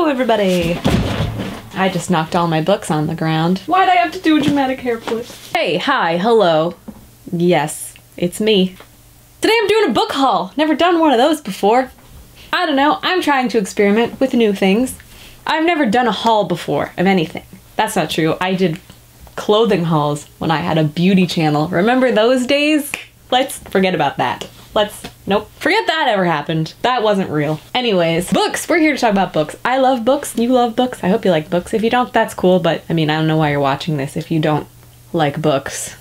Hello, everybody! I just knocked all my books on the ground. Why'd I have to do a dramatic hair flip? Hey, hi, hello. Yes, it's me. Today I'm doing a book haul. Never done one of those before. I don't know, I'm trying to experiment with new things. I've never done a haul before of anything. That's not true. I did clothing hauls when I had a beauty channel. Remember those days? Let's forget about that. Nope. Forget that ever happened. That wasn't real. Anyways, books! We're here to talk about books. I love books. You love books. I hope you like books. If you don't, that's cool, but I mean, I don't know why you're watching this if you don't like books.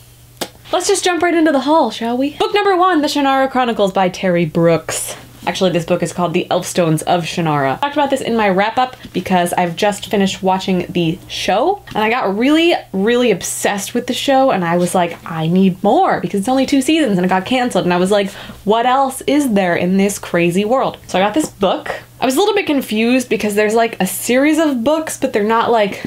Let's just jump right into the haul, shall we? Book number 1, The Shannara Chronicles by Terry Brooks. Actually, this book is called The Elfstones of Shannara. I talked about this in my wrap-up because I've just finished watching the show, and I got really, really obsessed with the show, and I was like, I need more, because it's only 2 seasons, and it got canceled, and I was like, what else is there in this crazy world? So I got this book. I was a little bit confused because there's like a series of books, but they're not like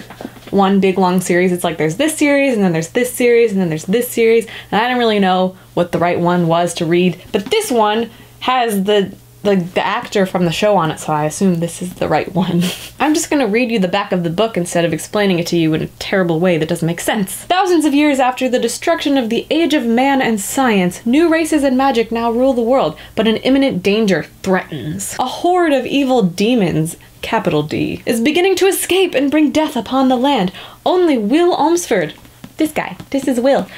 one big long series. It's like there's this series, and then there's this series, and then there's this series, and I didn't really know what the right one was to read, but this one has the actor from the show on it, so I assume this is the right one. I'm just gonna read you the back of the book instead of explaining it to you in a terrible way that doesn't make sense. Thousands of years after the destruction of the age of man and science, new races and magic now rule the world, but an imminent danger threatens. A horde of evil demons, capital D, is beginning to escape and bring death upon the land. Only Will Ormsford, this guy. This is Will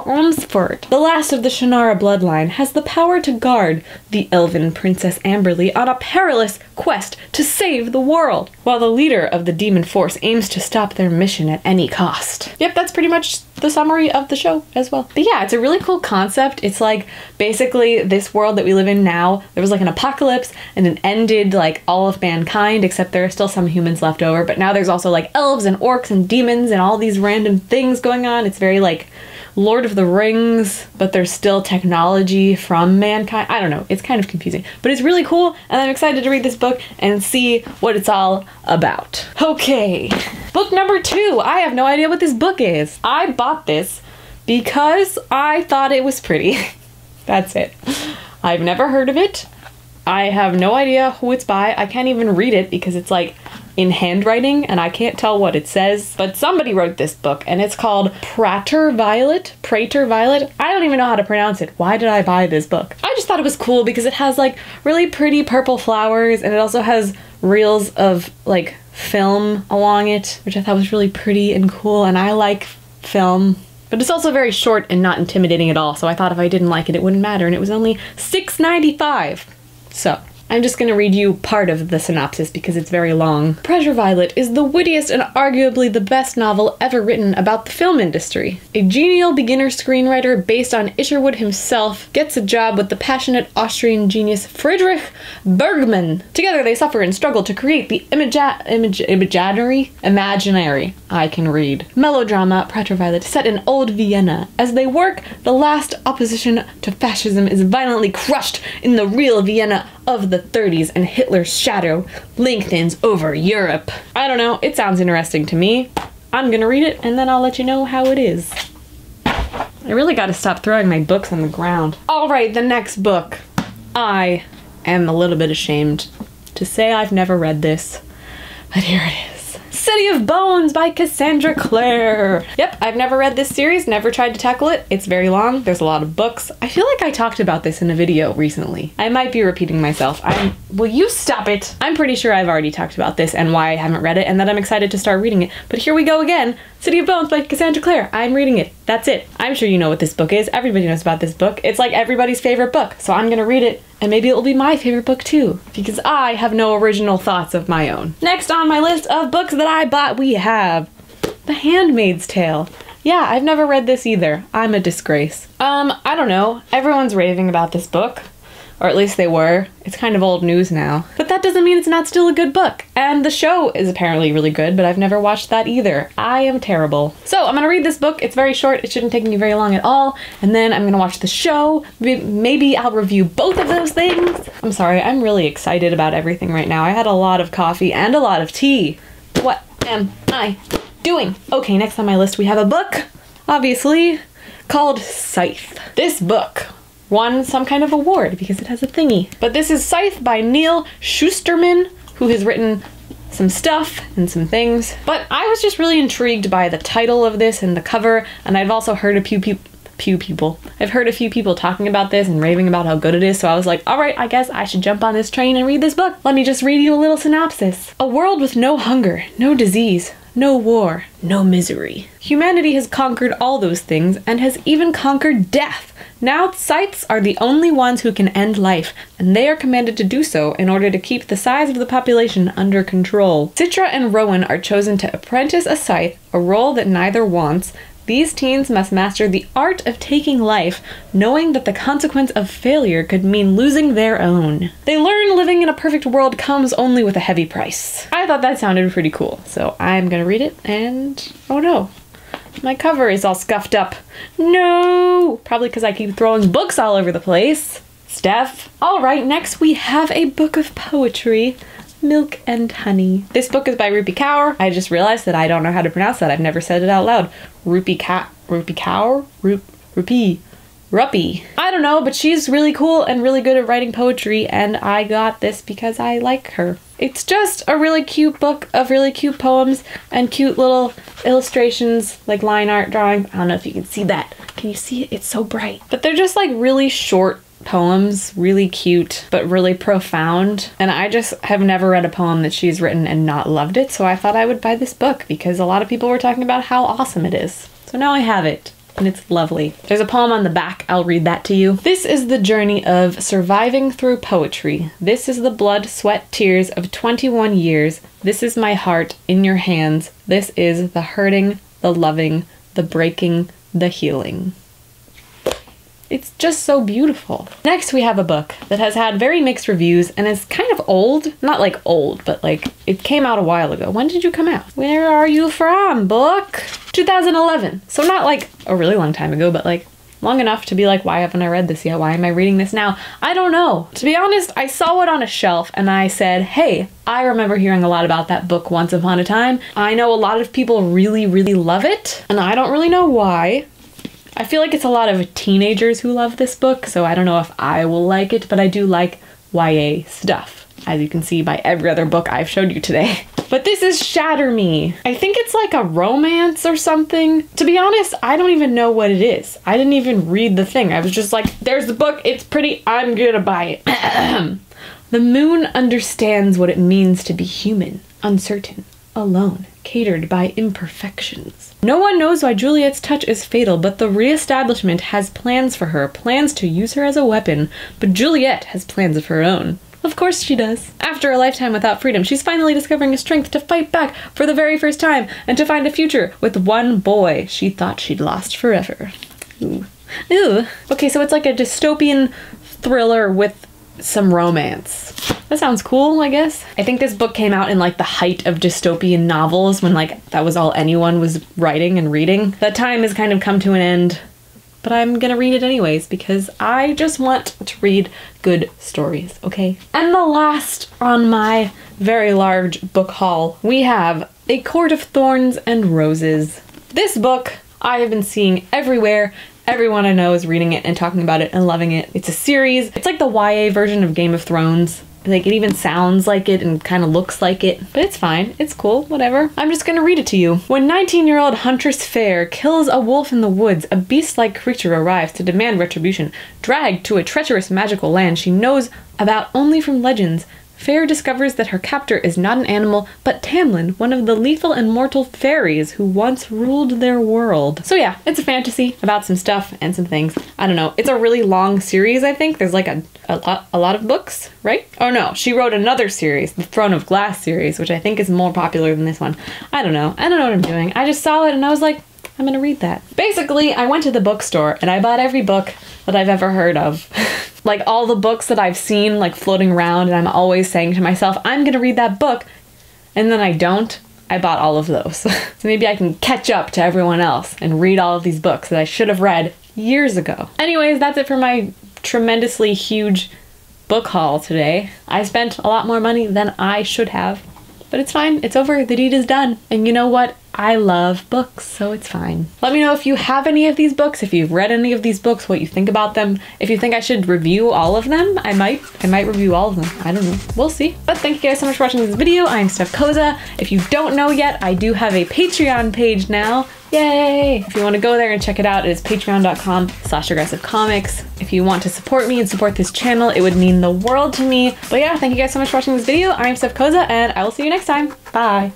Ormsford, the last of the Shannara bloodline, has the power to guard the elven Princess Amberly on a perilous quest to save the world, while the leader of the demon force aims to stop their mission at any cost. Yep, that's pretty much the summary of the show as well. But yeah, it's a really cool concept. It's like basically this world that we live in now, there was like an apocalypse and it ended like all of mankind, except there are still some humans left over, but now there's also like elves and orcs and demons and all these random things going on. It's very like Lord of the Rings, but there's still technology from mankind. I don't know, it's kind of confusing, but it's really cool, and I'm excited to read this book and see what it's all about. Okay, book number 2. I have no idea what this book is. I bought this because I thought it was pretty. That's it. I've never heard of it. I have no idea who it's by. I can't even read it because it's like in handwriting and I can't tell what it says, but somebody wrote this book and it's called Prater Violet. I don't even know how to pronounce it. Why did I buy this book? I just thought it was cool because it has like really pretty purple flowers and it also has reels of like film along it, which I thought was really pretty and cool, and I like film. But it's also very short and not intimidating at all, so I thought if I didn't like it, it wouldn't matter, and it was only $6.95. So I'm just gonna read you part of the synopsis because it's very long. Prater Violet is the wittiest and arguably the best novel ever written about the film industry. A genial beginner screenwriter based on Isherwood himself gets a job with the passionate Austrian genius Friedrich Bergman. Together they suffer and struggle to create the imaginary I can read melodrama Prater Violet set in old Vienna. As they work, the last opposition to fascism is violently crushed in the real Vienna of the 30s, and Hitler's shadow lengthens over Europe. I don't know, it sounds interesting to me. I'm gonna read it and then I'll let you know how it is. I really gotta stop throwing my books on the ground. Alright, the next book. I am a little bit ashamed to say I've never read this, but here it is. City of Bones by Cassandra Clare. Yep, I've never read this series, never tried to tackle it. It's very long, there's a lot of books. I feel like I talked about this in a video recently. I might be repeating myself. Will you stop it? I'm pretty sure I've already talked about this and why I haven't read it and that I'm excited to start reading it. But here we go again. City of Bones by Cassandra Clare. I'm reading it. That's it. I'm sure you know what this book is. Everybody knows about this book. It's like everybody's favorite book, so I'm gonna read it. And maybe it will be my favorite book too, because I have no original thoughts of my own. Next on my list of books that I bought, we have The Handmaid's Tale. Yeah, I've never read this either. I'm a disgrace. I don't know. Everyone's raving about this book. Or at least they were. It's kind of old news now. But that doesn't mean it's not still a good book. And the show is apparently really good, but I've never watched that either. I am terrible. So I'm gonna read this book. It's very short. It shouldn't take me very long at all. And then I'm gonna watch the show. Maybe I'll review both of those things. I'm sorry, I'm really excited about everything right now. I had a lot of coffee and a lot of tea. What am I doing? Okay, next on my list we have a book, obviously, called Scythe. This book won some kind of award because it has a thingy. But this is Scythe by Neal Shusterman, who has written some stuff and some things. But I was just really intrigued by the title of this and the cover, and I've also heard a few people talking about this and raving about how good it is, so I was like, alright, I guess I should jump on this train and read this book. Let me just read you a little synopsis. A world with no hunger, no disease, no war, no misery. Humanity has conquered all those things and has even conquered death. Now Scythes are the only ones who can end life, and they are commanded to do so in order to keep the size of the population under control. Citra and Rowan are chosen to apprentice a Scythe, a role that neither wants. These teens must master the art of taking life, knowing that the consequence of failure could mean losing their own. They learn living in a perfect world comes only with a heavy price. I thought that sounded pretty cool, so I'm gonna read it, and oh no. My cover is all scuffed up. No! Probably because I keep throwing books all over the place. Steph. Alright, next we have a book of poetry. Milk and Honey. This book is by Rupi Kaur. I just realized that I don't know how to pronounce that. I've never said it out loud. Rupi Kaur? Ruppy. I don't know, but she's really cool and really good at writing poetry, and I got this because I like her. It's just a really cute book of really cute poems and cute little illustrations, like line art drawings. I don't know if you can see that. Can you see it? It's so bright. But they're just like really short poems, really cute, but really profound. And I just have never read a poem that she's written and not loved it, so I thought I would buy this book because a lot of people were talking about how awesome it is. So now I have it. And it's lovely. There's a poem on the back. I'll read that to you. This is the journey of surviving through poetry. This is the blood, sweat, tears of 21 years. This is my heart in your hands. This is the hurting, the loving, the breaking, the healing. It's just so beautiful. Next we have a book that has had very mixed reviews and is kind of old. Not like old, but like it came out a while ago. When did you come out? Where are you from, book? 2011. So not like a really long time ago, but like long enough to be like, why haven't I read this yet? Why am I reading this now? I don't know. To be honest, I saw it on a shelf and I said, hey, I remember hearing a lot about that book once upon a time. I know a lot of people really, really love it, and I don't really know why. I feel like it's a lot of teenagers who love this book, so I don't know if I will like it, but I do like YA stuff, as you can see by every other book I've showed you today. But this is Shatter Me. I think it's like a romance or something. To be honest, I don't even know what it is. I didn't even read the thing. I was just like, there's the book, it's pretty, I'm gonna buy it. The moon understands what it means to be human, uncertain, alone, catered by imperfections. No one knows why Juliet's touch is fatal, but the re-establishment has plans for her, plans to use her as a weapon, but Juliet has plans of her own. Of course she does. After a lifetime without freedom, she's finally discovering a strength to fight back for the very first time and to find a future with one boy she thought she'd lost forever. Ooh. Ooh. Okay, so it's like a dystopian thriller with some romance. That sounds cool, I guess. I think this book came out in like the height of dystopian novels when like that was all anyone was writing and reading. That time has kind of come to an end, but I'm gonna read it anyways because I just want to read good stories, okay? And the last on my very large book haul, we have A Court of Thorns and Roses. This book I have been seeing everywhere. Everyone I know is reading it and talking about it and loving it. It's a series. It's like the YA version of Game of Thrones. Like, it even sounds like it and kind of looks like it, but it's fine. It's cool, whatever. I'm just gonna read it to you. When 19-year-old Huntress Fair kills a wolf in the woods, a beast-like creature arrives to demand retribution. Dragged to a treacherous magical land she knows about only from legends, Fair discovers that her captor is not an animal, but Tamlin, one of the lethal and mortal fairies who once ruled their world. So yeah, it's a fantasy about some stuff and some things. I don't know. It's a really long series, I think. There's like a lot of books, right? Oh no, she wrote another series, the Throne of Glass series, which I think is more popular than this one. I don't know. I don't know what I'm doing. I just saw it and I was like, I'm gonna read that. Basically, I went to the bookstore and I bought every book that I've ever heard of. Like all the books that I've seen like floating around, and I'm always saying to myself, I'm gonna read that book, and then I don't. I bought all of those. So maybe I can catch up to everyone else and read all of these books that I should have read years ago. Anyways, that's it for my tremendously huge book haul today. I spent a lot more money than I should have, but but it's fine. It's over. The deed is done. And you know what? I love books, so it's fine. Let me know if you have any of these books, if you've read any of these books, what you think about them. If you think I should review all of them, I might review all of them. I don't know. We'll see. But thank you guys so much for watching this video. I'm Steph Koza. If you don't know yet, I do have a Patreon page now. Yay! If you want to go there and check it out, it is patreon.com/aggressivecomics. If you want to support me and support this channel, it would mean the world to me. But yeah, thank you guys so much for watching this video. I'm Steph Koza, and I will see you next time. Bye!